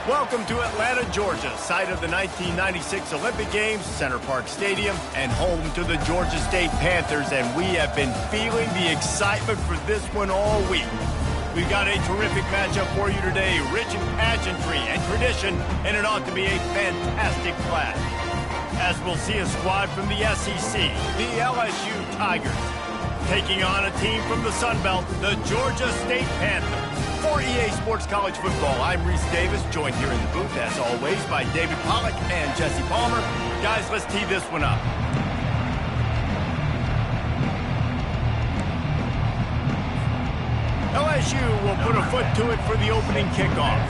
Welcome to Atlanta, Georgia, site of the 1996 Olympic Games, Center Park Stadium, and home to the Georgia State Panthers, and we have been feeling the excitement for this one all week. We've got a terrific matchup for you today, rich in pageantry and tradition, and it ought to be a fantastic clash. As we'll see a squad from the SEC, the LSU Tigers, taking on a team from the Sun Belt, the Georgia State Panthers. For EA Sports College Football, I'm Reese Davis, joined here in the booth, as always, by David Pollack and Jesse Palmer. Guys, let's tee this one up. LSU will put a foot to it for the opening kickoff.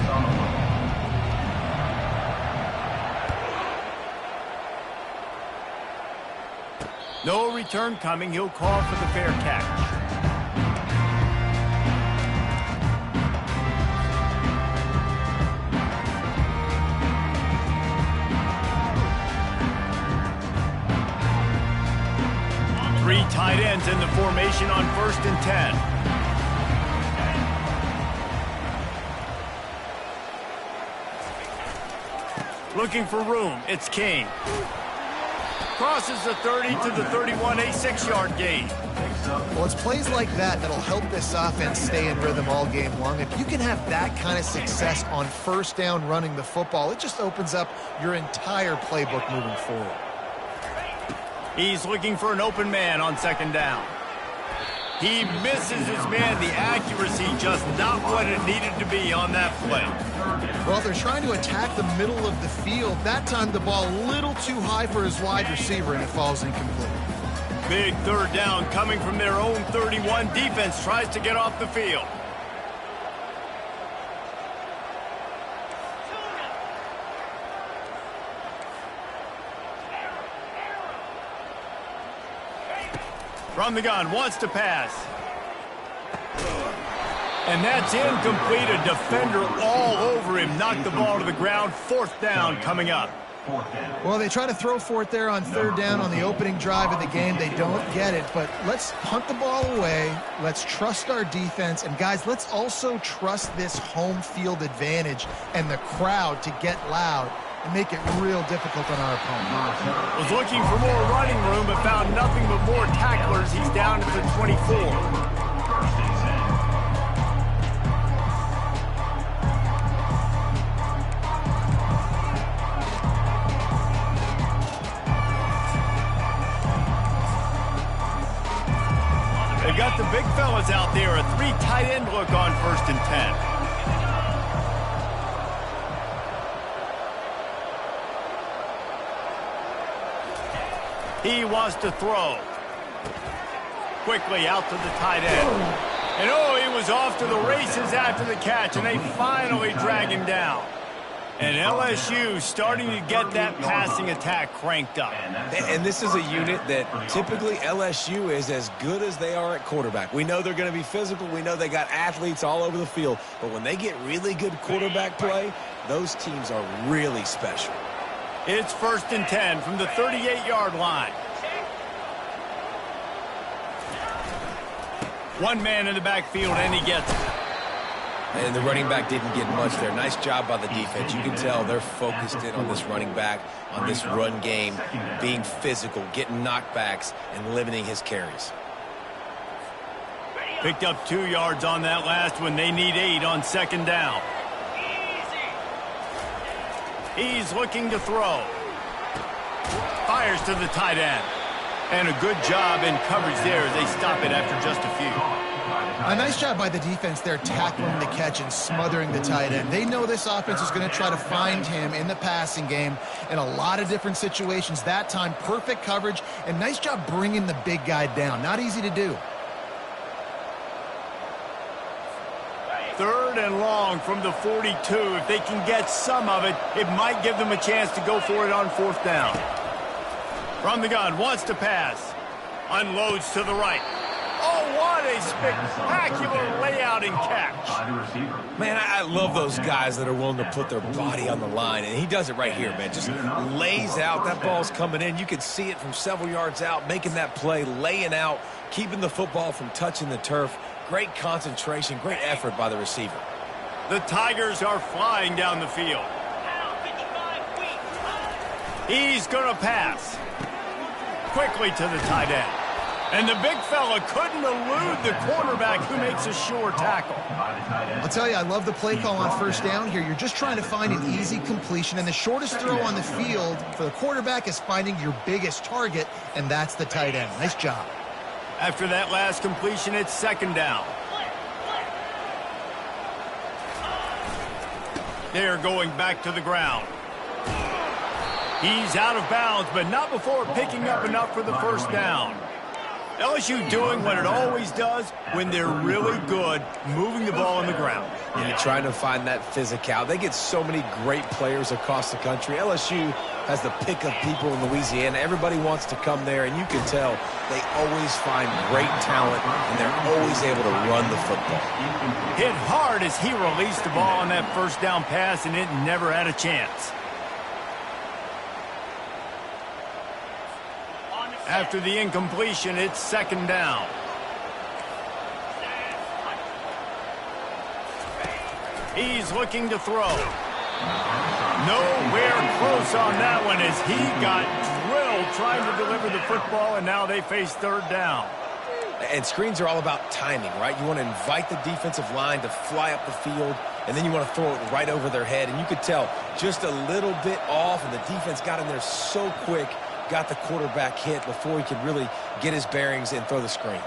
No return coming. He'll call for the fair catch. Three tight ends in the formation on 1st and 10. Looking for room. It's Kane. Crosses the 30 to the 31, a 6-yard gain. Well, it's plays like that that'll help this offense stay in rhythm all game long. If you can have that kind of success on 1st down running the football, it just opens up your entire playbook moving forward. He's looking for an open man on 2nd down. He misses his man. The accuracy just not what it needed to be on that play. Well, they're trying to attack the middle of the field. That time the ball a little too high for his wide receiver, and it falls incomplete. Big 3rd down coming from their own 31. Defense tries to get off the field. From the gun, wants to pass. And that's incomplete. A defender all over him. Knocked the ball to the ground. 4th down coming up. Well, they try to throw for it there on 3rd down on the opening drive of the game. They don't get it, but let's punt the ball away. Let's trust our defense. And, guys, let's also trust this home field advantage and the crowd to get loud and make it real difficult on our opponent. Was looking for more running room, but found nothing but more tacklers. He's down at the 24. They've got the big fellas out there. A 3 tight end look on 1st and 10. He wants to throw. Quickly out to the tight end. And oh, he was off to the races after the catch, and they finally drag him down. And LSU starting to get that passing attack cranked up. And this is a unit that typically LSU is as good as they are at quarterback. We know they're going to be physical. We know they got athletes all over the field. But when they get really good quarterback play, those teams are really special. It's 1st and 10 from the 38-yard line. One man in the backfield, and he gets it. And the running back didn't get much there. Nice job by the defense. You can tell they're focused in on this running back, on this run game, being physical, getting knockbacks, and limiting his carries. Picked up 2 yards on that last one. They need 8 on 2nd down. He's looking to throw. Fires to the tight end. And a good job in coverage there as they stop it after just a few. A nice job by the defense there tackling the catch and smothering the tight end. They know this offense is going to try to find him in the passing game in a lot of different situations. That time, perfect coverage, and nice job bringing the big guy down. Not easy to do. 3rd and long from the 42. If they can get some of it, it might give them a chance to go for it on 4th down. From the gun, wants to pass. Unloads to the right. Oh, what a spectacular layout and catch. Man, I love those guys that are willing to put their body on the line, and he does it right here, man. Just lays out. That ball's coming in. You can see it from several yards out, making that play, laying out, keeping the football from touching the turf. Great concentration, great effort by the receiver. The Tigers are flying down the field. He's going to pass. Quickly to the tight end. And the big fella couldn't elude the quarterback who makes a sure tackle. I'll tell you, I love the play call on first down here. You're just trying to find an easy completion, and the shortest throw on the field for the quarterback is finding your biggest target, and that's the tight end. Nice job. After that last completion, it's second down. They're going back to the ground. He's out of bounds, but not before picking up enough for the first down. LSU doing what it always does when they're really good, moving the ball on the ground. Yeah, trying to find that physical. They get so many great players across the country. LSU has the pick of people in Louisiana. Everybody wants to come there, and you can tell they always find great talent, and they're always able to run the football. Hit hard as he released the ball on that first down pass, and it never had a chance. After the incompletion, it's second down. He's looking to throw. Nowhere close on that one as he got drilled trying to deliver the football, and now they face third down. And screens are all about timing, right? You want to invite the defensive line to fly up the field, and then you want to throw it right over their head. And you could tell just a little bit off, and the defense got in there so quick, got the quarterback hit before he could really get his bearings and throw the screen.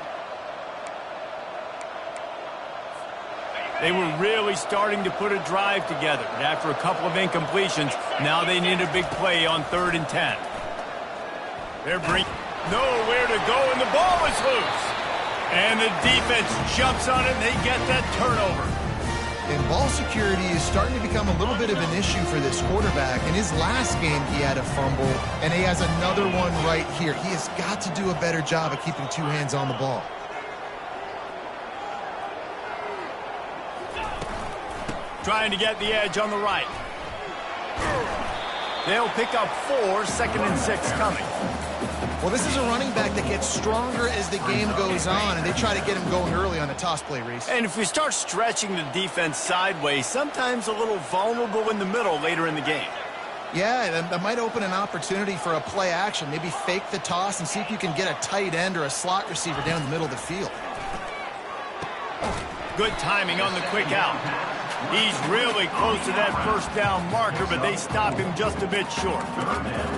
They were really starting to put a drive together. And after a couple of incompletions, now they need a big play on 3rd and 10. They're nowhere to go, and the ball is loose. And the defense jumps on it, and they get that turnover. And ball security is starting to become a little bit of an issue for this quarterback. In his last game, he had a fumble, and he has another one right here. He has got to do a better job of keeping two hands on the ball. Trying to get the edge on the right. They'll pick up 4, 2nd and 6 coming. Well, this is a running back that gets stronger as the game goes on, and they try to get him going early on the toss play, Reese. And if we start stretching the defense sideways, sometimes a little vulnerable in the middle later in the game. Yeah, that might open an opportunity for a play action. Maybe fake the toss and see if you can get a tight end or a slot receiver down the middle of the field. Good timing on the quick out. He's really close to that first down marker, but they stop him just a bit short.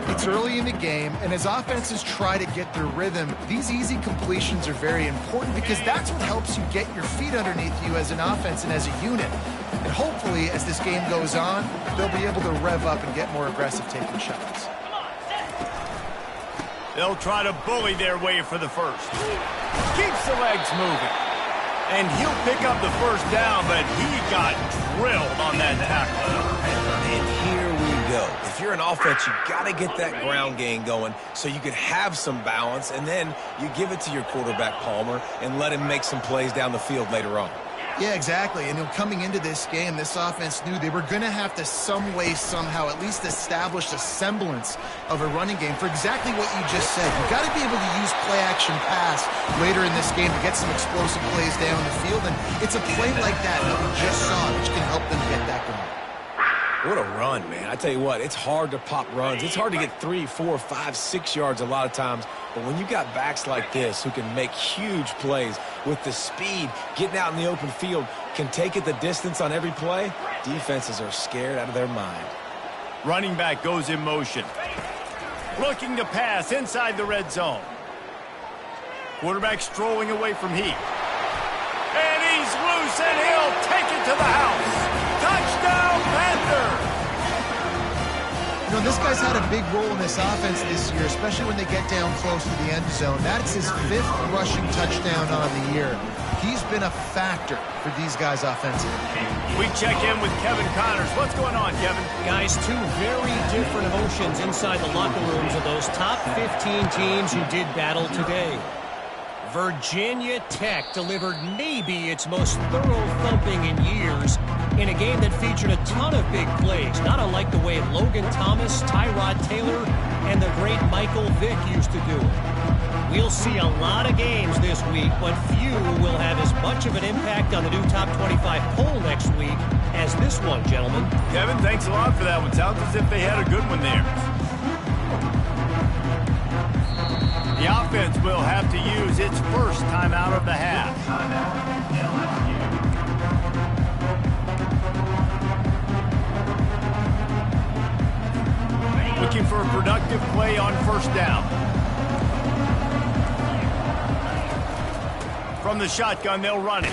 It's early in the game, and as offenses try to get their rhythm, these easy completions are very important because that's what helps you get your feet underneath you as an offense and as a unit. And hopefully, as this game goes on, they'll be able to rev up and get more aggressive taking shots. They'll try to bully their way for the first. Keeps the legs moving. And he'll pick up the first down, but he got drilled on that tackle. And here we go. If you're an offense, you've got to get that ground game going so you can have some balance, and then you give it to your quarterback, Palmer, and let him make some plays down the field later on. Yeah, exactly. And coming into this game, this offense knew they were going to have to some way, somehow, at least establish a semblance of a running game for exactly what you just said. You've got to be able to use play-action pass later in this game to get some explosive plays down the field. And it's a play like that we just saw, which can help them get that going. What a run, man. I tell you what, it's hard to pop runs. It's hard to get 3, 4, 5, 6 yards a lot of times. But when you got backs like this who can make huge plays with the speed, getting out in the open field, can take it the distance on every play, defenses are scared out of their mind. Running back goes in motion. Looking to pass inside the red zone. Quarterback strolling away from heat. And he's loose, and he'll take it to the house. Touchdown, Panther! You know, this guy's had a big role in this offense this year, especially when they get down close to the end zone. That's his 5th rushing touchdown on the year. He's been a factor for these guys offensively. We check in with Kevin Connors. What's going on, Kevin? Guys, 2 very different emotions inside the locker rooms of those top 15 teams who did battle today. Virginia Tech delivered maybe its most thorough thumping in years in a game that featured a ton of big plays, not unlike the way Logan Thomas, Tyrod Taylor, and the great Michael Vick used to do it. We'll see a lot of games this week, but few will have as much of an impact on the new top 25 poll next week as this one, gentlemen. Kevin, thanks a lot for that one. Sounds as if they had a good one there. The offense will have to use its first timeout of the half. Looking for a productive play on first down. From the shotgun, they'll run it.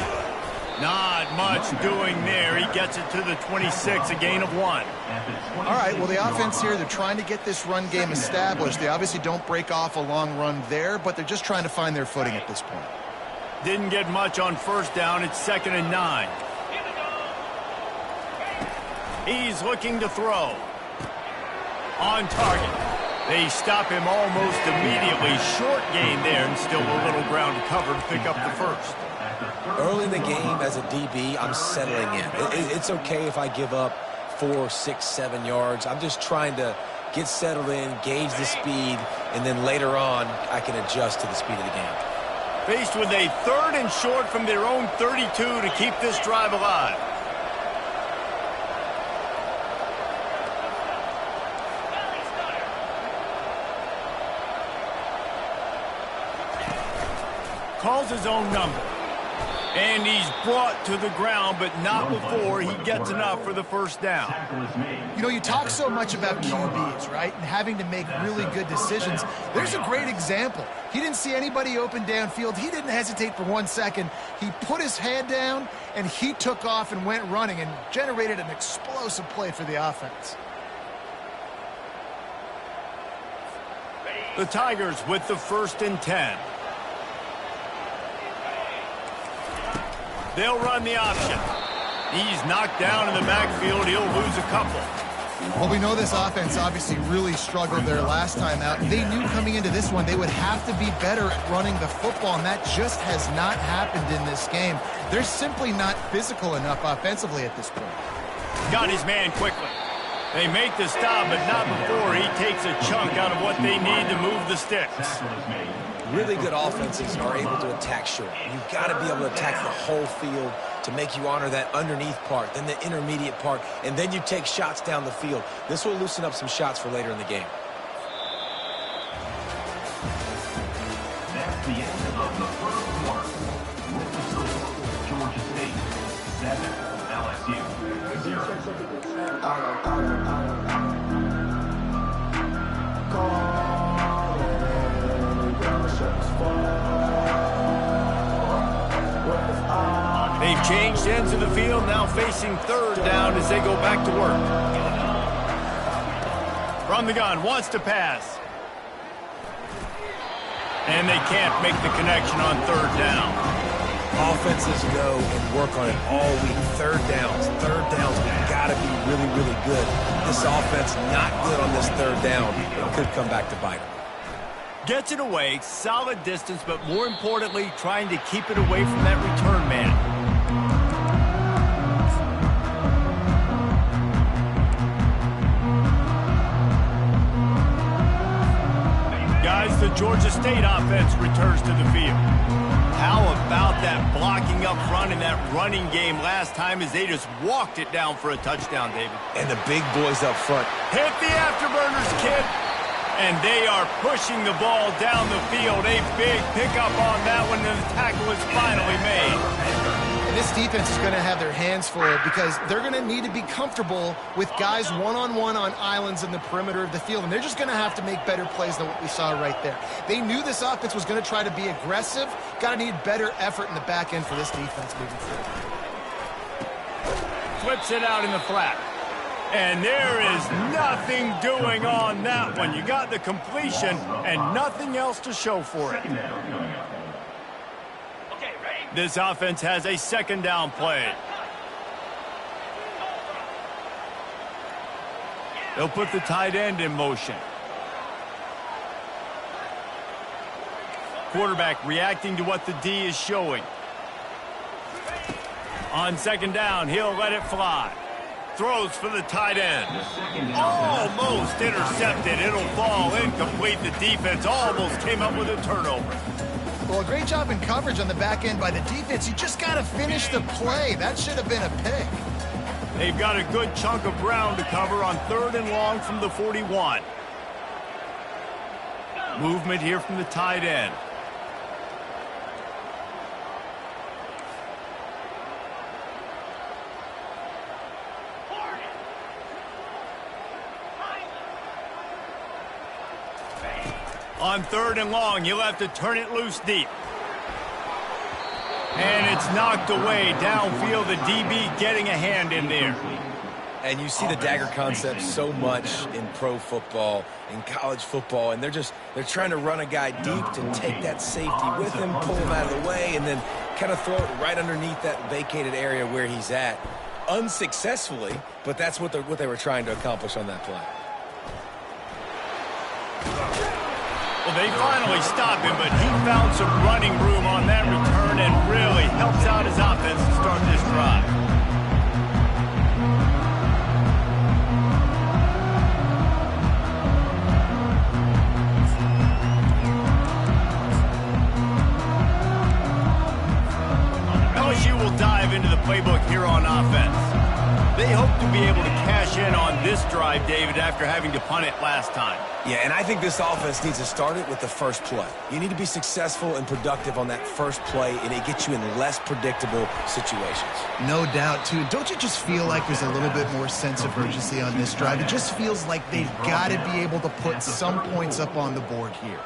Not much doing there. He gets it to the 26, a gain of 1. All right, well, the offense here, they're trying to get this run game established. They obviously don't break off a long run there, but they're just trying to find their footing at this point. Didn't get much on first down. It's 2nd and 9. He's looking to throw. On target. They stop him almost immediately. Short gain there, and still a little ground to cover to pick up the first. Early in the game, as a DB, I'm settling in. It's okay if I give up 4, 6, 7 yards. I'm just trying to get settled in, gauge the speed, and then later on, I can adjust to the speed of the game. Faced with a 3rd and short from their own 32 to keep this drive alive. Calls his own number. And he's brought to the ground, but not before he gets enough for the first down. You know, you talk so much about QBs, right, and having to make really good decisions. There's a great example. He didn't see anybody open downfield. He didn't hesitate for 1 second. He put his head down, and he took off and went running and generated an explosive play for the offense. The Tigers with the 1st and 10. They'll run the option. He's knocked down in the backfield. He'll lose a couple. Well, we know this offense obviously really struggled their last time out. They knew coming into this one they would have to be better at running the football, and that just has not happened in this game. They're simply not physical enough offensively at this point. Got his man quickly. They make the stop, but not before he takes a chunk out of what they need to move the sticks. Really good offenses are able to attack short. You've got to be able to attack the whole field to make you honor that underneath part, then the intermediate part, and then you take shots down the field. This will loosen up some shots for later in the game. That's the end of the first quarter. Georgia State 7, LSU 0. They've changed ends of the field, now facing 3rd down as they go back to work. From the gun, wants to pass. And they can't make the connection on 3rd down. Offenses go and work on it all week. 3rd downs. 3rd downs have got to be really, really good. This offense not good on this 3rd down. It could come back to bite them. Gets it away, solid distance, but more importantly, trying to keep it away from that return man. Guys, the Georgia State offense returns to the field. How about that blocking up front in that running game last time as they just walked it down for a touchdown, David? And the big boys up front. Hit the afterburners, kid. And they are pushing the ball down the field. A big pickup on that one, and the tackle is finally made. And this defense is going to have their hands full because they're going to need to be comfortable with guys one-on-one on islands in the perimeter of the field, and they're just going to have to make better plays than what we saw right there. They knew this offense was going to try to be aggressive. Got to need better effort in the back end for this defense moving forward. Flips it out in the flat. And there is nothing doing on that one. You got the completion and nothing else to show for it. This offense has a 2nd down play. They'll put the tight end in motion. Quarterback reacting to what the D is showing. On 2nd down, he'll let it fly. throws for the tight end. Almost intercepted. It'll fall incomplete. The defense almost came up with a turnover. Well, a great job in coverage on the back end by the defense. You just got to finish the play. That should have been a pick. They've got a good chunk of ground to cover on 3rd and long from the 41. Movement here from the tight end. On 3rd and long, you'll have to turn it loose deep. And it's knocked away downfield. The DB getting a hand in there. And you see the dagger concept so much in pro football, in college football, and they're trying to run a guy deep to take that safety with him, pull him out of the way, and then kind of throw it right underneath that vacated area where he's at. Unsuccessfully, but that's what they were trying to accomplish on that play. Well, they finally stopped him, but he found some running room on that return and really helps out his offense to start this drive. LSU will dive into the playbook here on offense. They hope to be able to cash in on this drive, David, after having to punt it last time. Yeah, and I think this offense needs to start it with the first play. You need to be successful and productive on that first play, and it gets you in less predictable situations. No doubt, too. Don't you just feel like there's a little bit more sense of urgency on this drive? It just feels like they've got to be able to put some points up on the board here.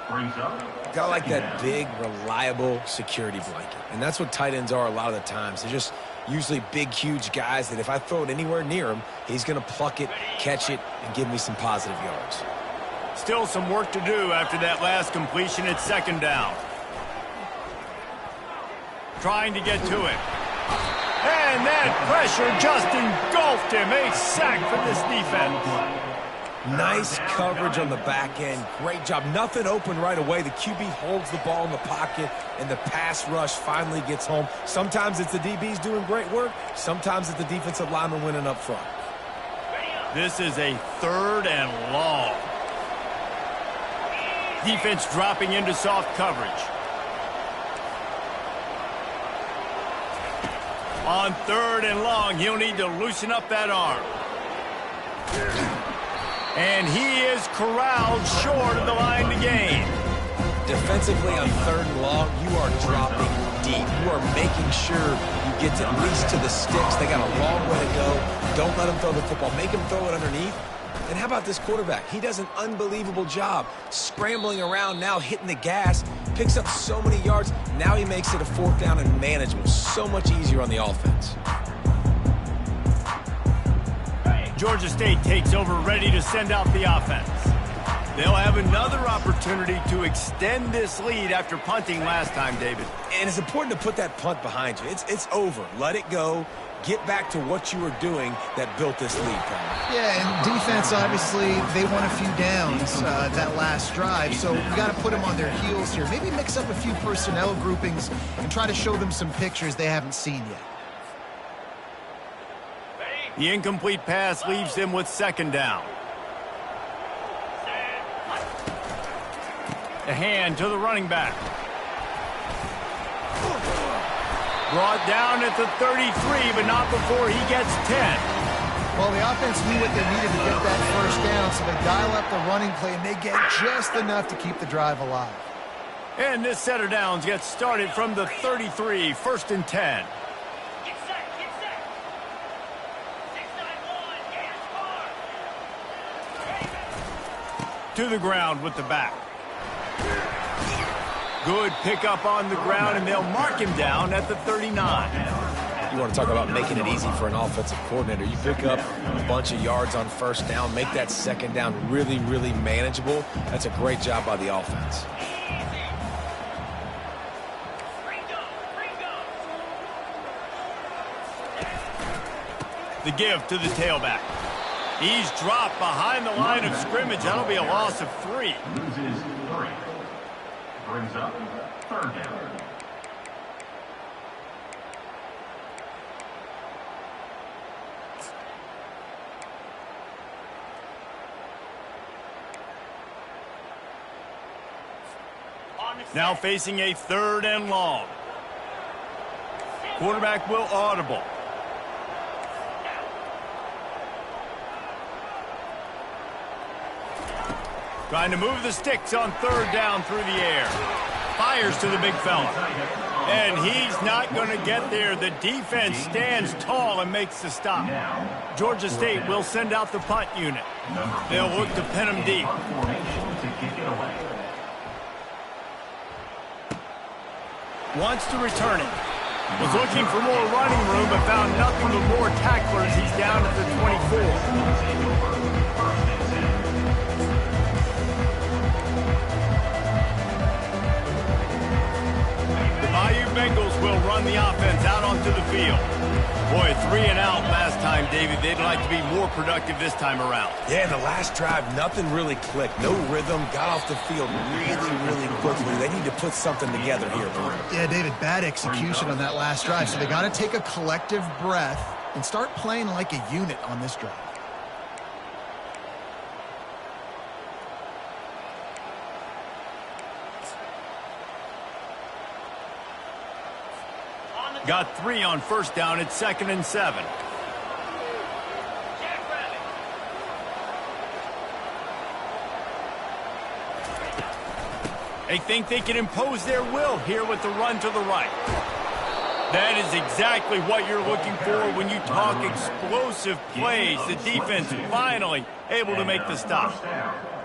Got like that big, reliable security blanket. And that's what tight ends are a lot of the times. They're just usually big, huge guys that if I throw it anywhere near him, he's going to pluck it, catch it, and give me some positive yards. Still some work to do after that last completion at 2nd down. Trying to get to it. And that pressure just engulfed him. A sack for this defense. Nice coverage on the back end. Great job. Nothing open right away. The QB holds the ball in the pocket, and the pass rush finally gets home. Sometimes it's the DBs doing great work. Sometimes it's the defensive lineman winning up front. This is a 3rd and long. Defense dropping into soft coverage. On 3rd and long, he'll need to loosen up that arm. And he is corralled short of the line to gain. Defensively on 3rd and long, you are dropping deep. You are making sure you get at least to the sticks. They got a long way to go. Don't let him throw the football. Make him throw it underneath. And how about this quarterback? He does an unbelievable job scrambling around, now hitting the gas, picks up so many yards. Now he makes it a 4th down and manageable. So much easier on the offense. Georgia State takes over, ready to send out the offense. They'll have another opportunity to extend this lead after punting last time, David. And it's important to put that punt behind you. It's over. Let it go. Get back to what you were doing that built this lead, Palmer. Yeah, and defense, obviously, they won a few downs that last drive, so you got to put them on their heels here. Maybe mix up a few personnel groupings and try to show them some pictures they haven't seen yet. The incomplete pass leaves them with 2nd down. The hand to the running back. Brought down at the 33, but not before he gets 10. Well, the offense knew what they needed to get that 1st down, so they dial up the running play, and they get just enough to keep the drive alive. And this set of downs gets started from the 33, 1st and 10. To the ground with the back. Good pickup on the ground, and they'll mark him down at the 39. You want to talk about making it easy for an offensive coordinator. You pick up a bunch of yards on 1st down, make that 2nd down really, really manageable. That's a great job by the offense. The give to the tailback. He's dropped behind the line of scrimmage. That'll be a loss of 3. Loses 3. Brings up 3rd down. Now facing a 3rd and long. Quarterback will audible. Trying to move the sticks on 3rd down through the air. Fires to the big fella. And he's not going to get there. The defense stands tall and makes the stop. Georgia State will send out the punt unit. They'll look to pin him deep. Wants to return it. Was looking for more running room, but found nothing but more tacklers. He's down at the 24. Bengals will run the offense out onto the field. Boy, 3 and out last time, David. They'd like to be more productive this time around. Yeah, the last drive, nothing really clicked. No rhythm, got off the field really quickly. They need to put something together here. Yeah, David, bad execution on that last drive. So they got to take a collective breath and start playing like a unit on this drive. Got 3 on 1st down. It's 2nd and 7. They think they can impose their will here with the run to the right. That is exactly what you're looking for when you talk explosive plays. The defense finally able to make the stop.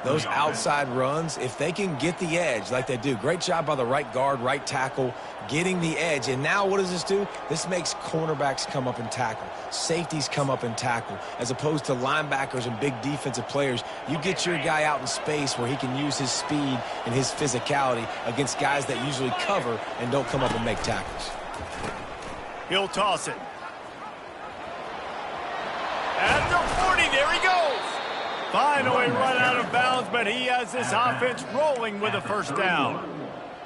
Those outside runs, if they can get the edge like they do, great job by the right guard, right tackle, getting the edge. And now what does this do? This makes cornerbacks come up and tackle. Safeties come up and tackle. As opposed to linebackers and big defensive players, you get your guy out in space where he can use his speed and his physicality against guys that usually cover and don't come up and make tackles. He'll toss it. At the 40, there he goes. Finally run out of bounds, but he has this offense rolling with a 1st down.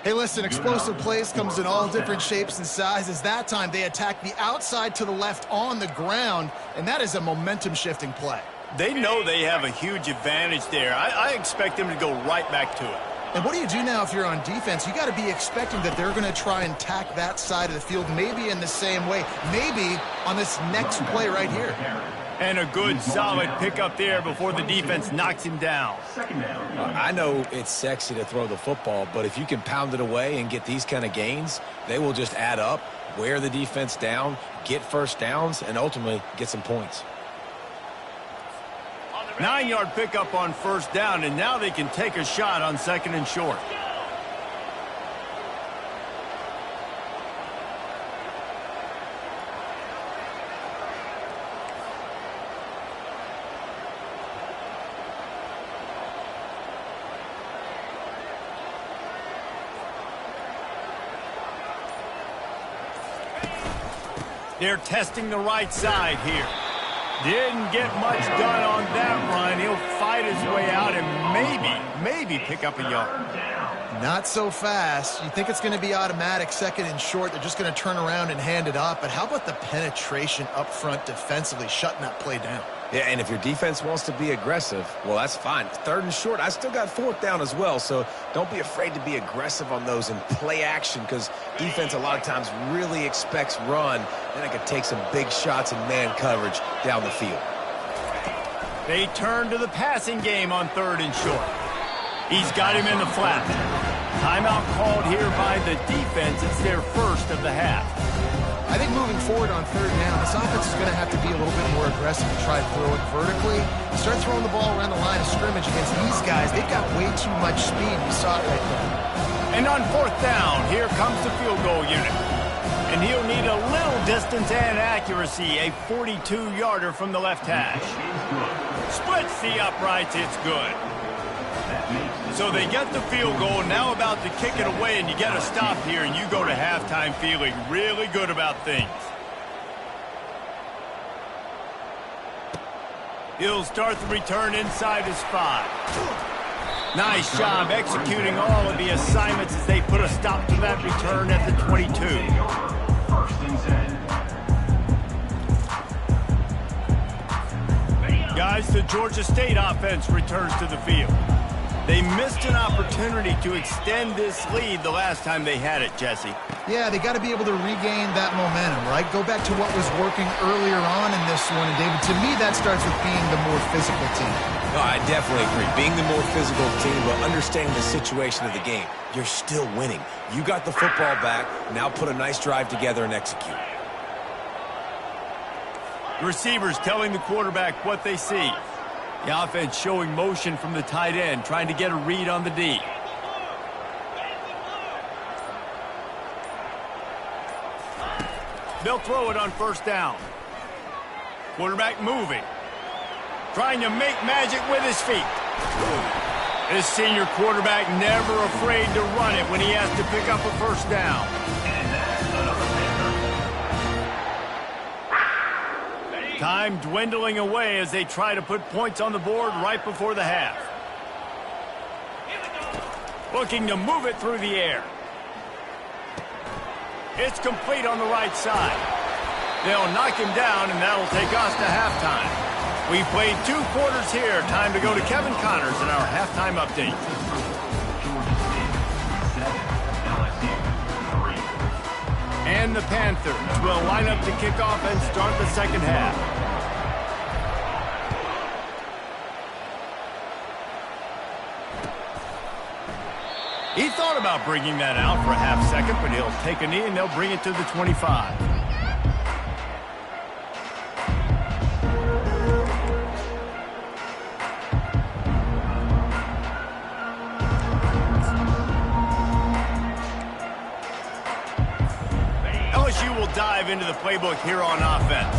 Hey, listen, explosive plays comes in all different shapes and sizes. That time they attack the outside to the left on the ground, and that is a momentum-shifting play. They know they have a huge advantage there. I expect them to go right back to it. And what do you do now if you're on defense? You got to be expecting that they're going to try and attack that side of the field, maybe in the same way, maybe on this next play right here. And a good, solid pickup there before the defense knocks him down. I know it's sexy to throw the football, but if you can pound it away and get these kind of gains, they will just add up, wear the defense down, get 1st downs, and ultimately get some points. 9-yard pickup on 1st down, and now they can take a shot on 2nd and short. They're testing the right side here. Didn't get much done on that run. He'll fight his way out and maybe pick up a yard. Not so fast. You think it's going to be automatic 2nd and short. They're just going to turn around and hand it off. But how about the penetration up front defensively, shutting that play down? Yeah, and if your defense wants to be aggressive, well, that's fine. 3rd and short, I still got 4th down as well, so don't be afraid to be aggressive on those and play action because defense a lot of times really expects run. Then it could take some big shots in man coverage down the field. They turn to the passing game on 3rd and short. He's got him in the flat. Timeout called here by the defense. It's their 1st of the half. I think moving forward on 3rd down, this offense is going to have to be a little bit more aggressive and try to throw it vertically. Start throwing the ball around the line of scrimmage against these guys. They've got way too much speed. You saw it right there. And on 4th down, here comes the field goal unit. And he'll need a little distance and accuracy, a 42-yarder from the left hash. Splits the uprights, it's good. So they get the field goal, now about to kick it away, and you get a stop here, and you go to halftime feeling really good about things. He'll start the return inside his 5. Nice job executing all of the assignments as they put a stop to that return at the 22. Guys, the Georgia State offense returns to the field. They missed an opportunity to extend this lead the last time they had it, Jesse. Yeah, they got to be able to regain that momentum, right? Go back to what was working earlier on in this one. And, David, to me, that starts with being the more physical team. No, I definitely agree. Being the more physical team, but understanding the situation of the game. You're still winning. You got the football back. Now put a nice drive together and execute. The receivers telling the quarterback what they see. The offense showing motion from the tight end, trying to get a read on the D. They'll throw it on first down. Quarterback moving. Trying to make magic with his feet. This senior quarterback never afraid to run it when he has to pick up a first down. Time dwindling away as they try to put points on the board right before the half. Looking to move it through the air. It's complete on the right side. They'll knock him down, and that'll take us to halftime. We played 2 quarters here. Time to go to Kevin Connors in our halftime update. And the Panthers will line up to kick off and start the second half. He thought about bringing that out for a half second, but he'll take a knee and they'll bring it to the 25. LSU will dive into the playbook here on offense.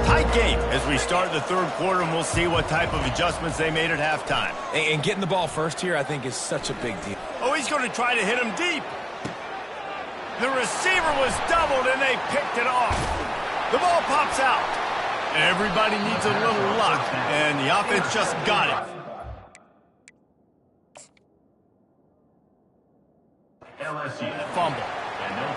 Tight game as we start the third quarter, and we'll see what type of adjustments they made at halftime. And getting the ball first here, I think, is such a big deal. Oh, he's going to try to hit him deep. The receiver was doubled, and they picked it off. The ball pops out. Everybody needs a little luck, and the offense just got it. Fumble.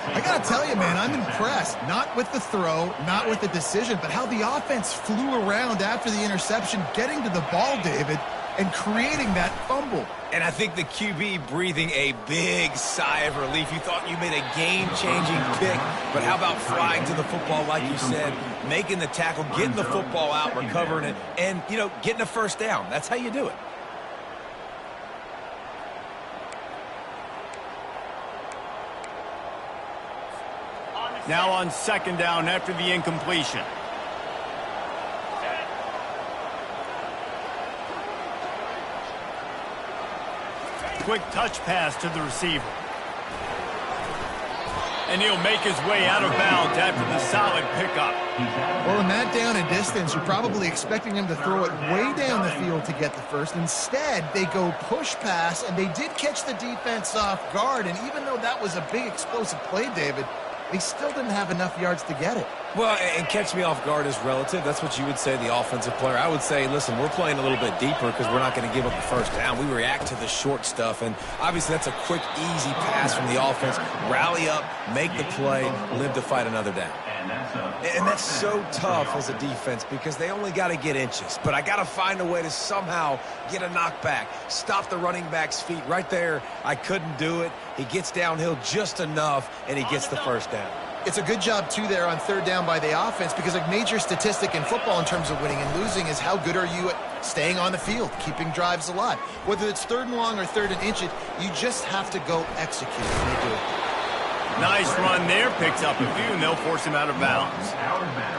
I got to tell you, man, I'm impressed. Not with the throw, not with the decision, but how the offense flew around after the interception, getting to the ball, David, and creating that fumble. And I think the QB breathing a big sigh of relief. You thought you made a game-changing pick, but how about flying to the football, like you said, making the tackle, getting the football out, recovering it, and, you know, getting a first down. That's how you do it. Now on second down after the incompletion. Quick touch pass to the receiver. And he'll make his way out of bounds after the solid pickup. Well, in that down and distance, you're probably expecting him to throw it way down the field to get the first. Instead, they go push pass, and they did catch the defense off guard. And even though that was a big explosive play, David, they still didn't have enough yards to get it. Well, and catch me off guard is relative. That's what you would say, the offensive player. I would say, listen, we're playing a little bit deeper because we're not going to give up the first down. We react to the short stuff, and obviously that's a quick, easy pass from the offense. Rally up, make the play, live to fight another down. And that's so tough as a defense because they only got to get inches. But I got to find a way to somehow get a knockback, stop the running back's feet. Right there, I couldn't do it. He gets downhill just enough, and he gets the first down. It's a good job, too, there on third down by the offense because a major statistic in football in terms of winning and losing is how good are you at staying on the field, keeping drives alive. Whether it's third and long or third and inches, you just have to go execute, and they do it. Nice run there. Picks up a few, and they'll force him out of bounds.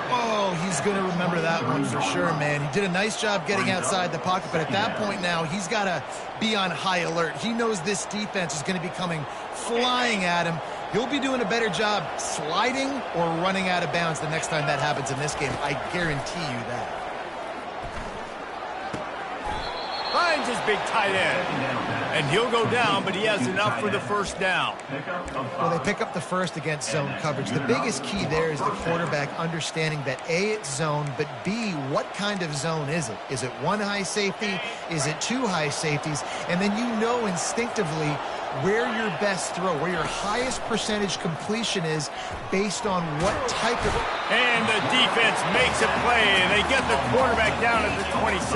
Oh, he's going to remember that one for sure, man. He did a nice job getting outside the pocket, but at that point now, he's got to be on high alert. He knows this defense is going to be coming flying at him. He'll be doing a better job sliding or running out of bounds the next time that happens in this game. I guarantee you that. Finds his big tight end. And he'll go down, but he has enough for the first down. Well, they pick up the first against zone coverage. The biggest key there is the quarterback understanding that A, it's zone, but B, what kind of zone is it? Is it one high safety? Is it two high safeties? And then you know instinctively where your best throw, where your highest percentage completion is based on what type of... And the defense makes a play, and they get the quarterback down at the 26.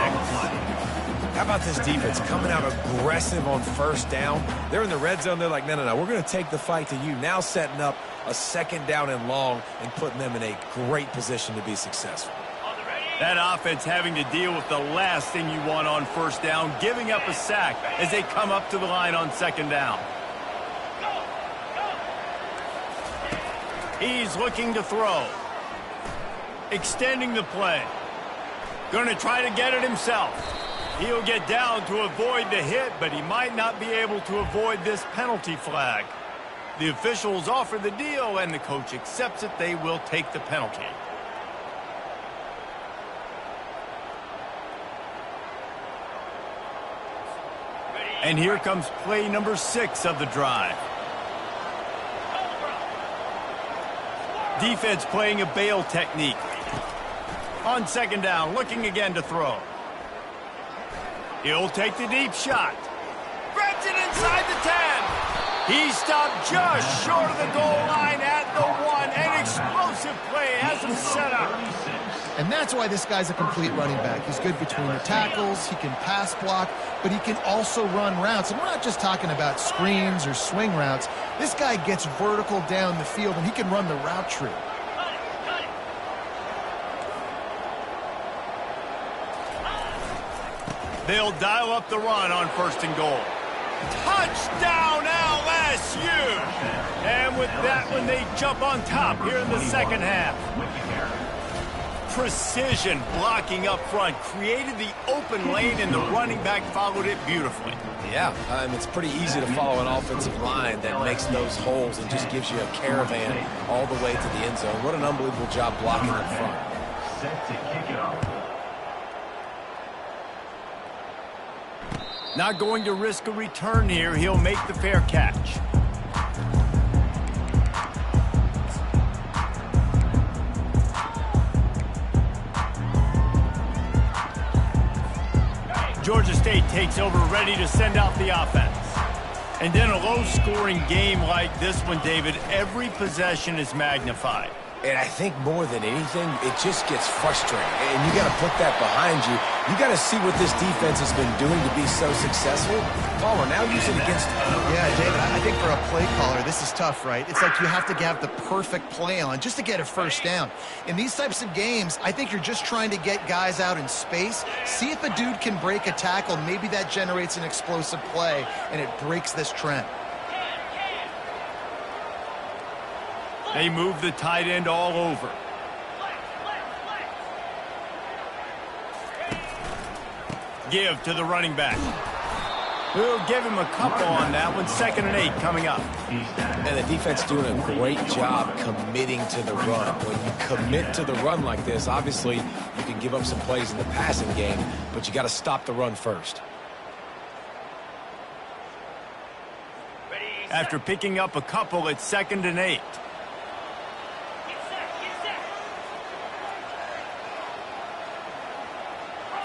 How about this defense coming out aggressive on first down? They're in the red zone. They're like, no, we're going to take the fight to you. Now setting up a second down and long and putting them in a great position to be successful. That offense having to deal with the last thing you want on first down, giving up a sack as they come up to the line on second down. He's looking to throw. Extending the play. Going to try to get it himself. He'll get down to avoid the hit, but he might not be able to avoid this penalty flag. The officials offer the deal, and the coach accepts it. They will take the penalty. And here comes play number 6 of the drive. Defense playing a bail technique. On second down, looking again to throw. He'll take the deep shot. Grabs it inside the 10. He stopped just short of the goal line at the 1. An explosive play has him set up. And that's why this guy's a complete running back. He's good between the tackles, he can pass block, but he can also run routes. And we're not just talking about screens or swing routes. This guy gets vertical down the field, and he can run the route tree. They'll dial up the run on first and goal. Touchdown, LSU! And with that one, they jump on top here in the second half. Precision blocking up front created the open lane, and the running back followed it beautifully. Yeah, it's pretty easy to follow an offensive line that makes those holes and just gives you a caravan all the way to the end zone. What an unbelievable job blocking up front. Set to kick it off. Not going to risk a return here. He'll make the fair catch. Georgia State takes over, ready to send out the offense. And in a low-scoring game like this one, David, every possession is magnified. And I think more than anything, it just gets frustrating. And you got to put that behind you. You got to see what this defense has been doing to be so successful. Caller, now use it against them. Yeah, David, I think for a play caller, this is tough, right? It's like you have to have the perfect play on just to get a first down. In these types of games, I think you're just trying to get guys out in space, see if a dude can break a tackle. Maybe that generates an explosive play, and it breaks this trend. They move the tight end all over. Give to the running back. We'll give him a couple on that one. 2nd and 8 coming up. And the defense doing a great job committing to the run. When you commit to the run like this, obviously you can give up some plays in the passing game, but you got to stop the run first. After picking up a couple, it's 2nd and 8.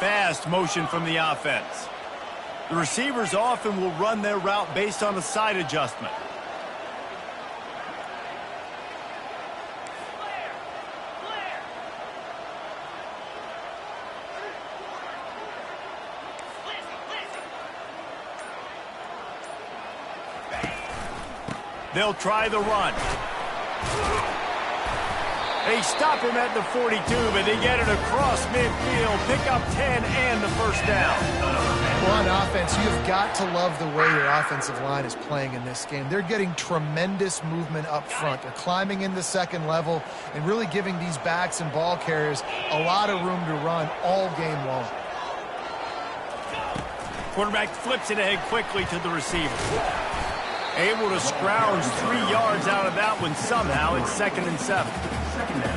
Fast motion from the offense. The receivers often will run their route based on a side adjustment. They'll try the run. They stop him at the 42, but they get it across midfield, pick up 10 and the first down. Well, on offense, you've got to love the way your offensive line is playing in this game. They're getting tremendous movement up front. They're climbing in the second level and really giving these backs and ball carriers a lot of room to run all game long. Quarterback flips it ahead quickly to the receiver. Able to scrounge 3 yards out of that one somehow. It's 2nd and 7.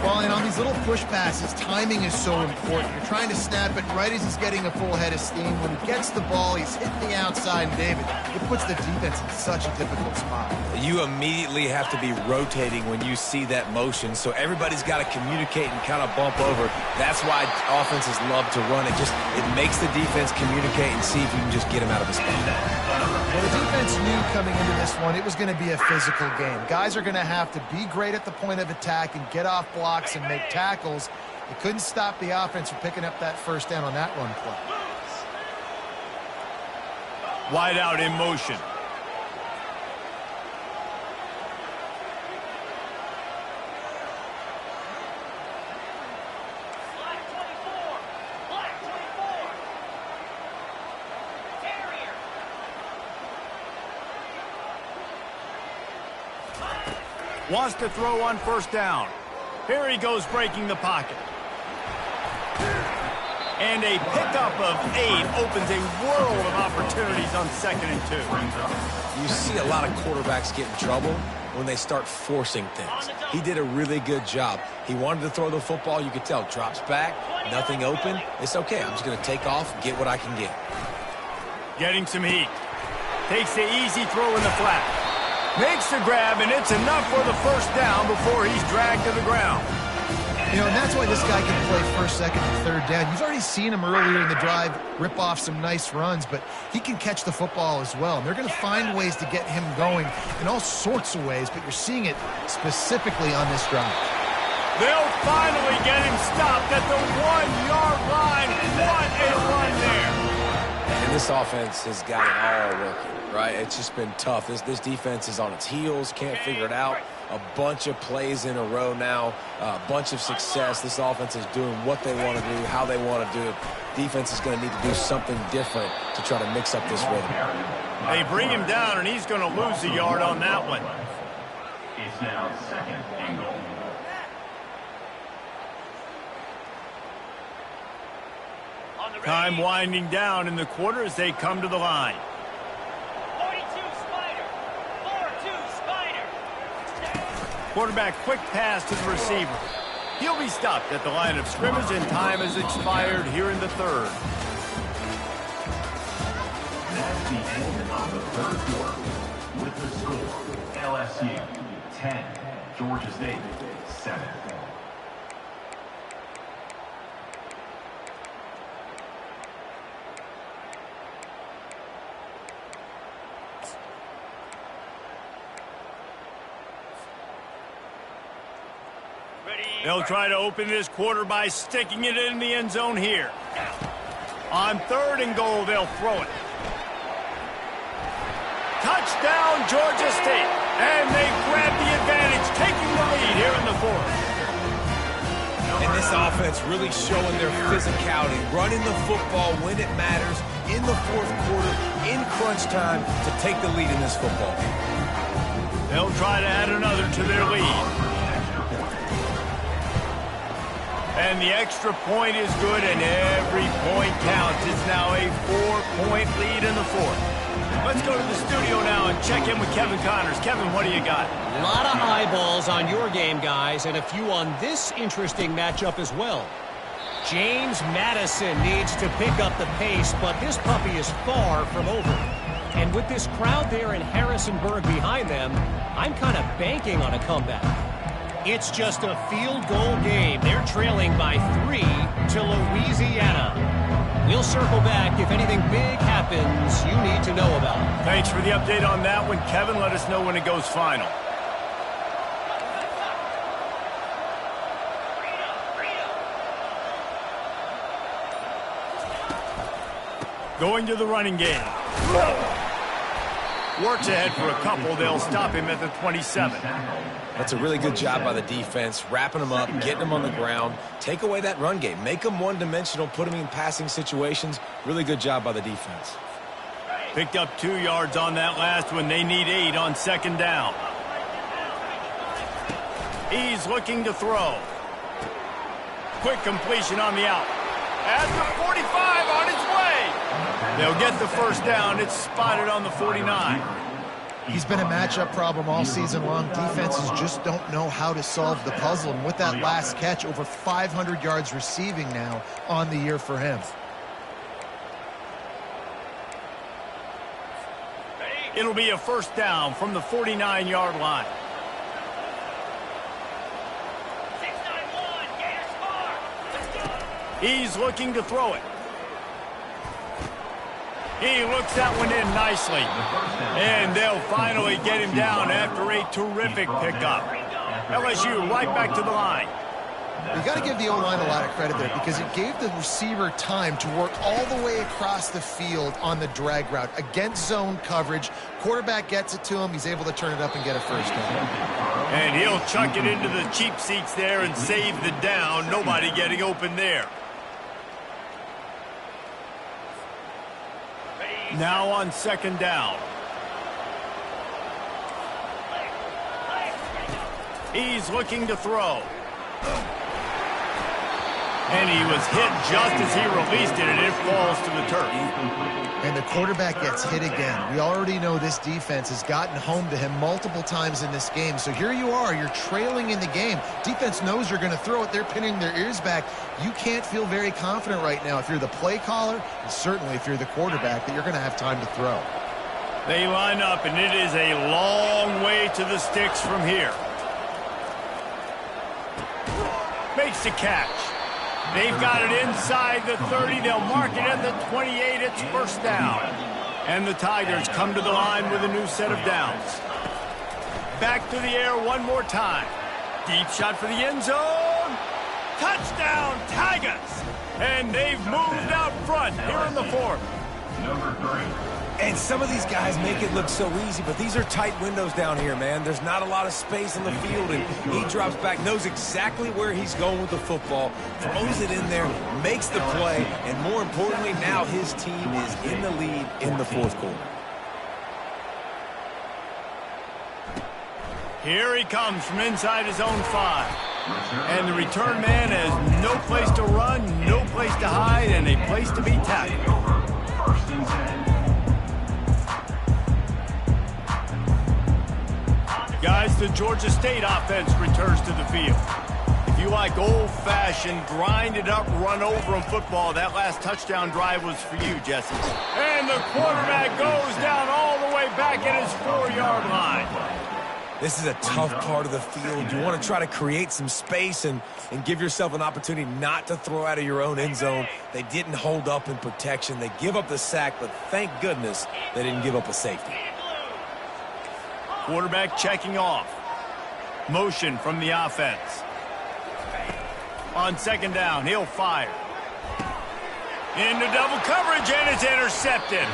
Well, and on these little push passes, timing is so important. You're trying to snap it right as he's getting a full head of steam. When he gets the ball, he's hitting the outside, and David, it puts the defense in such a difficult spot. You immediately have to be rotating when you see that motion, so everybody's got to communicate and kind of bump over. That's why offenses love to run it. It makes the defense communicate and see if you can just get him out of his spot. Well, the defense knew coming into this one it was going to be a physical game. Guys are going to have to be great at the point of attack and get off blocks and make tackles. They couldn't stop the offense from picking up that first down on that run play. Wide out in motion. Wants to throw on first down. Here he goes breaking the pocket. And a pickup of 8 opens a world of opportunities on 2nd and 2. You see a lot of quarterbacks get in trouble when they start forcing things. He did a really good job. He wanted to throw the football. You could tell. Drops back, nothing open. It's okay. I'm just going to take off, get what I can get. Getting some heat. Takes the easy throw in the flat. Makes the grab, and it's enough for the first down before he's dragged to the ground. You know, and that's why this guy can play first, second, and third down. You've already seen him earlier in the drive rip off some nice runs, but he can catch the football as well. And they're going to find ways to get him going in all sorts of ways, but you're seeing it specifically on this drive. They'll finally get him stopped at the 1-yard line. What a run there. And this offense has got it all working, right? It's just been tough. This defense is on its heels, can't figure it out. A bunch of plays in a row now, a bunch of success. This offense is doing what they want to do, how they want to do it. Defense is going to need to do something different to try to mix up this rhythm. They bring him down, and he's going to lose a yard on that one. It's now 2nd and goal. Time winding down in the quarter as they come to the line. 42 Spider. 4-2 Spider. Quarterback quick pass to the receiver. He'll be stopped at the line of scrimmage, and time has expired here in the third. That's the end of the third quarter. With the score, LSU 10, Georgia State 7. They'll try to open this quarter by sticking it in the end zone here. On 3rd and goal, they'll throw it. Touchdown, Georgia State. And they grab the advantage, taking the lead here in the 4th. And this offense really showing their physicality, running the football when it matters, in the 4th quarter, in crunch time, to take the lead in this football. They'll try to add another to their lead. And the extra point is good, and every point counts. It's now a 4-point lead in the 4th. Let's go to the studio now and check in with Kevin Connors. Kevin, what do you got? A lot of eyeballs on your game, guys, and a few on this interesting matchup as well. James Madison needs to pick up the pace, but this puppy is far from over. And with this crowd there in Harrisonburg behind them, I'm kind of banking on a comeback. It's just a field goal game. They're trailing by 3 to Louisiana. We'll circle back if anything big happens you need to know about. Thanks for the update on that one, Kevin. Let us know when it goes final. Going to the running game. Works ahead for a couple. They'll stop him at the 27. That's a really good job by the defense, wrapping them up, getting them on the ground. Take away that run game. Make them one-dimensional, put them in passing situations. Really good job by the defense. Picked up 2 yards on that last one. They need 8 on 2nd down. He's looking to throw. Quick completion on the out. At the 45 on its way. They'll get the first down. It's spotted on the 49. He's been a matchup problem all season long. Defenses just don't know how to solve the puzzle. And with that last catch, over 500 yards receiving now on the year for him. It'll be a first down from the 49-yard line. 691, Gators far. He's looking to throw it. He looks that one in nicely. And they'll finally get him down after a terrific pickup. LSU right back to the line. You got to give the O-line a lot of credit there because it gave the receiver time to work all the way across the field on the drag route against zone coverage. Quarterback gets it to him. He's able to turn it up and get a first down. And he'll chuck it into the cheap seats there and save the down. Nobody getting open there. Now on second down. He's looking to throw. And he was hit just as he released it, and it falls to the turf. And the quarterback gets hit again. We already know this defense has gotten home to him multiple times in this game. So here you are, you're trailing in the game. Defense knows you're going to throw it. They're pinning their ears back. You can't feel very confident right now if you're the play caller, and certainly if you're the quarterback, that you're going to have time to throw. They line up, and it is a long way to the sticks from here. Makes the catch. They've got it inside the 30. They'll mark it at the 28. It's first down. And the Tigers come to the line with a new set of downs. Back to the air one more time. Deep shot for the end zone. Touchdown, Tigers! And they've moved out front here in the fourth. Number 3. And some of these guys make it look so easy, but these are tight windows down here, man. There's not a lot of space in the field, and he drops back, knows exactly where he's going with the football, throws it in there, makes the play, and more importantly, now his team is in the lead in the fourth quarter. Here he comes from inside his own 5. And the return man has no place to run, no place to hide, and a place to be tackled. First and 10. Guys, the Georgia State offense returns to the field. If you like old-fashioned, grind-it-up, run-over-'em football, that last touchdown drive was for you, Jesse. And the quarterback goes down all the way back at his 4-yard line. This is a tough part of the field. You want to try to create some space and give yourself an opportunity not to throw out of your own end zone. They didn't hold up in protection. They give up the sack, but thank goodness they didn't give up a safety. Quarterback checking off. Motion from the offense. On second down, he'll fire. Into double coverage, and it's intercepted.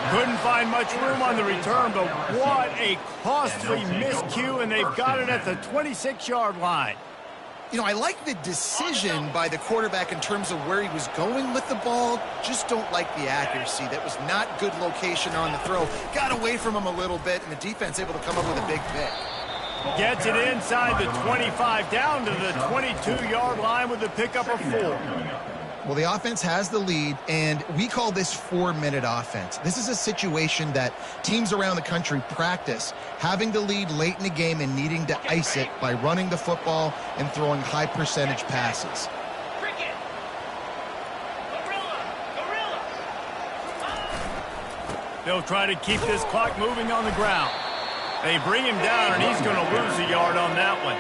Couldn't find much room on the return, but what a costly miscue, and they've got it at the 26-yard line. You know, I like the decision by the quarterback in terms of where he was going with the ball. Just don't like the accuracy. That was not good location on the throw. Got away from him a little bit, and the defense able to come up with a big pick. Gets it inside the 25, down to the 22-yard line with the pickup of 4. Well, the offense has the lead, and we call this 4-minute offense. This is a situation that teams around the country practice, having the lead late in the game and needing to ice it by running the football and throwing high-percentage passes. Cricket. Gorilla. They'll try to keep this clock moving on the ground. They bring him down, and he's going to lose a yard on that one.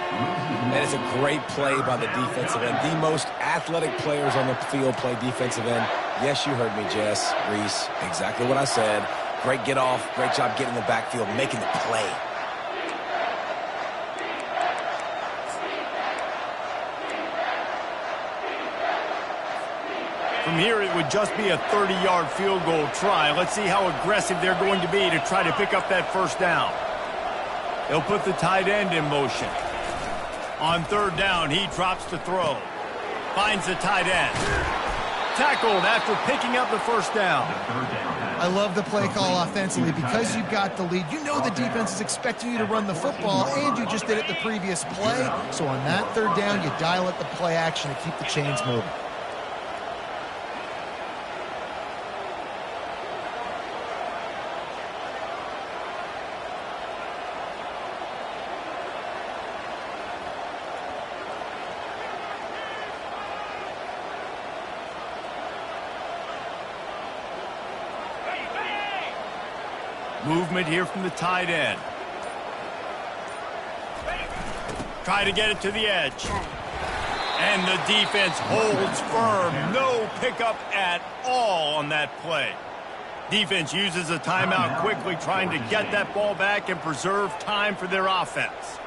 That is a great play by the defensive end. The most athletic players on the field play defensive end. Yes, you heard me, Jess, Reese. Exactly what I said. Great get off. Great job getting in the backfield, making the play. From here, it would just be a 30-yard field goal try. Let's see how aggressive they're going to be to try to pick up that first down. They'll put the tight end in motion. On third down, he drops to throw. Finds the tight end. Tackled after picking up the first down. I love the play call offensively because you've got the lead. You know the defense is expecting you to run the football, and you just did it the previous play. So on that third down, you dial up the play action to keep the chains moving. Movement here from the tight end. Try to get it to the edge. And the defense holds firm. No pickup at all on that play. Defense uses a timeout quickly, trying to get that ball back and preserve time for their offense.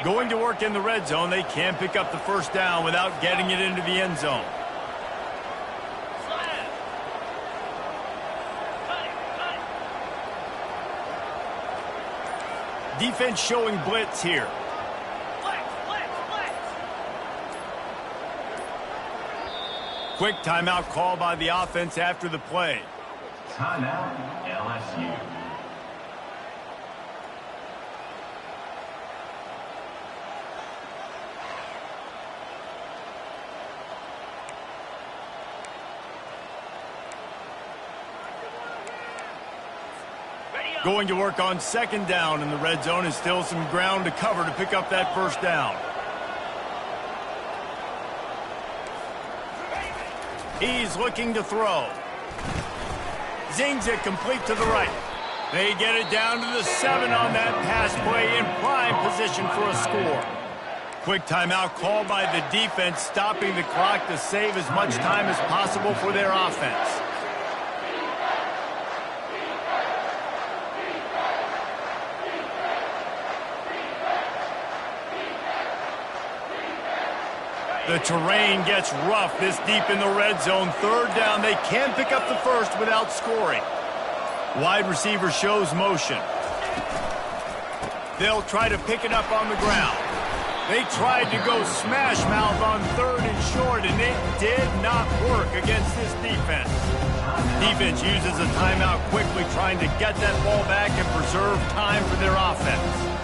Going to work in the red zone, they can pick up the first down without getting it into the end zone. Defense showing blitz here. Quick timeout call by the offense after the play. Timeout, LSU. Going to work on second down in the red zone, and still some ground to cover to pick up that first down. He's looking to throw. Zings it complete to the right. They get it down to the 7 on that pass play in prime position for a score. Quick timeout called by the defense, stopping the clock to save as much time as possible for their offense. The terrain gets rough this deep in the red zone. Third down, they can pick up the first without scoring. Wide receiver shows motion. They'll try to pick it up on the ground. They tried to go smash mouth on third and short, and it did not work against this defense. Defense uses a timeout quickly, trying to get that ball back and preserve time for their offense.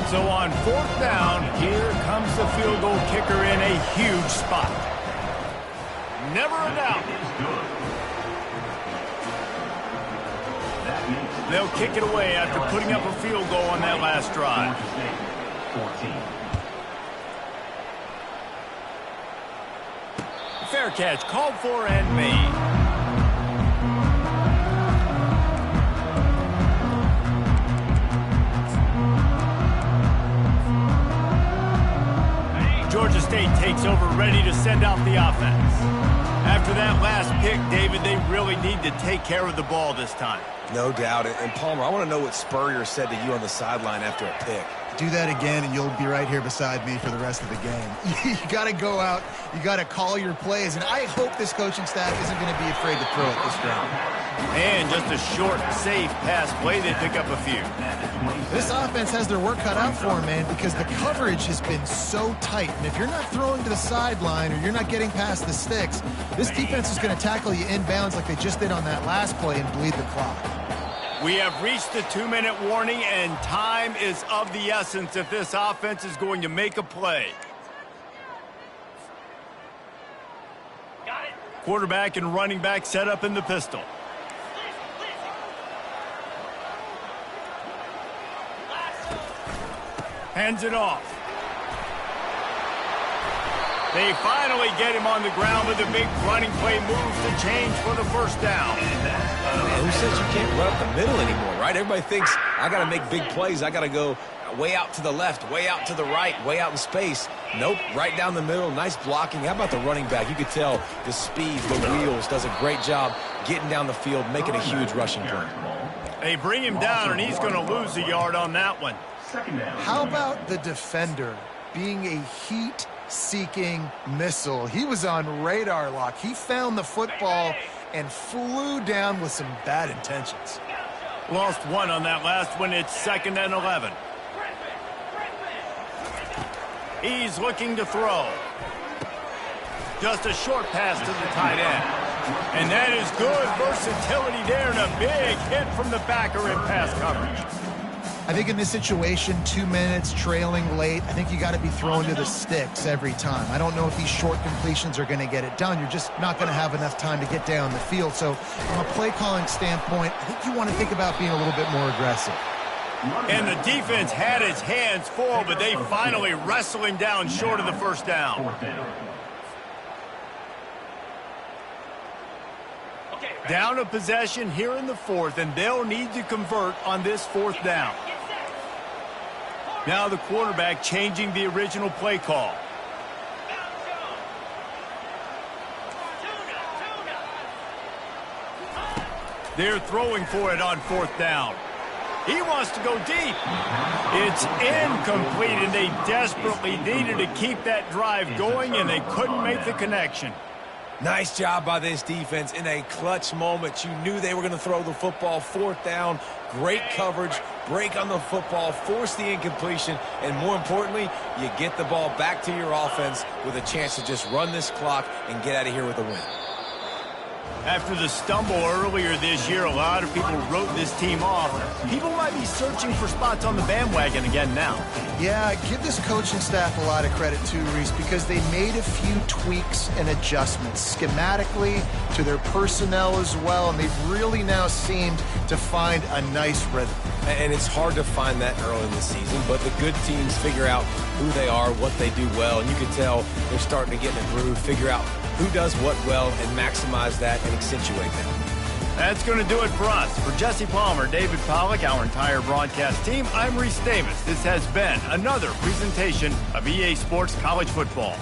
So on fourth down, here comes the field goal kicker in a huge spot. Never a doubt. They'll kick it away after putting up a field goal on that last drive. Fair catch called for and made. Georgia State takes over, ready to send out the offense. After that last pick, David, they really need to take care of the ball this time. No doubt. And Palmer, I want to know what Spurrier said to you on the sideline after a pick. Do that again, and you'll be right here beside me for the rest of the game. You got to go out. You got to call your plays, and I hope this coaching staff isn't going to be afraid to throw it this round. And just a short, safe pass play, they pick up a few. This offense has their work cut out for them, man, because the coverage has been so tight. And if you're not throwing to the sideline or you're not getting past the sticks, this defense is going to tackle you inbounds like they just did on that last play and bleed the clock. We have reached the 2-minute warning, and time is of the essence if this offense is going to make a play. Got it. Quarterback and running back set up in the pistol. Hands it off. They finally get him on the ground with a big running play moves to change for the first down. Man, who says you can't run up the middle anymore, right? Everybody thinks I got to make big plays. I got to go way out to the left, way out to the right, way out in space. Nope, right down the middle. Nice blocking. How about the running back? You could tell the speed, the wheels, does a great job getting down the field, making a huge rushing play. They bring him down, and he's going to lose a yard on that one. How about the defender being a heat-seeking missile? He was on radar lock. He found the football and flew down with some bad intentions. Lost one on that last one. It's 2nd and 11. He's looking to throw. Just a short pass to the tight end. And that is good versatility there, and a big hit from the backer in pass coverage. I think in this situation, 2 minutes, trailing late, I think you got to be throwing to the sticks every time. I don't know if these short completions are going to get it done. You're just not going to have enough time to get down the field. So from a play calling standpoint, I think you want to think about being a little bit more aggressive. And the defense had his hands full, but they finally wrestle him down short of the first down. Down a possession here in the 4th, and they'll need to convert on this 4th down. Now the quarterback changing the original play call. They're throwing for it on 4th down. He wants to go deep. It's incomplete, and they desperately needed to keep that drive going, and they couldn't make the connection. Nice job by this defense in a clutch moment. You knew they were going to throw the football. 4th down, great coverage, break on the football, force the incompletion, and more importantly, you get the ball back to your offense with a chance to just run this clock and get out of here with a win. After the stumble earlier this year, a lot of people wrote this team off. People might be searching for spots on the bandwagon again now. Yeah, give this coaching staff a lot of credit too, Reese, because they made a few tweaks and adjustments schematically to their personnel as well, and they've really now seemed to find a nice rhythm. And it's hard to find that early in the season, but the good teams figure out who they are, what they do well, and you can tell they're starting to get in a groove, figure out who does what well, and maximize that and accentuate that. That's going to do it for us. For Jesse Palmer, David Pollack, our entire broadcast team, I'm Reese Davis. This has been another presentation of EA Sports College Football.